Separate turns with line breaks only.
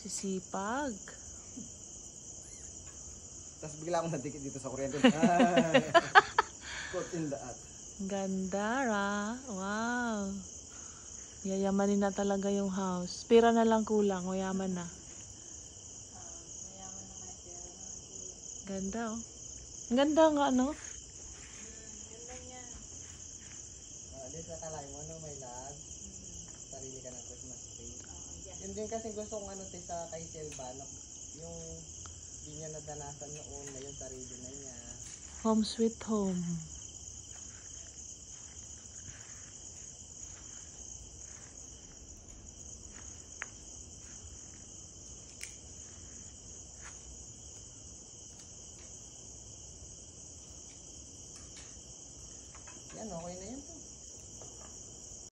Sisipag.
Tapos bigla akong nadikit dito sa kuryente. Caught in the act.
Ganda, Ra. Wow. Yayamanin na talaga yung house. Pera na lang kulang. Mayaman na. Ganda, oh. Ang ganda nga, ano?
Dito sa kalay mo, no, may lag. Sarili ka ng Christmas tree. Yun din kasi gusto kong ano sa kay Silva, yung di niya nadanasan noon, na yung sarili na niya.
Home sweet home.
Yan, okay na yan.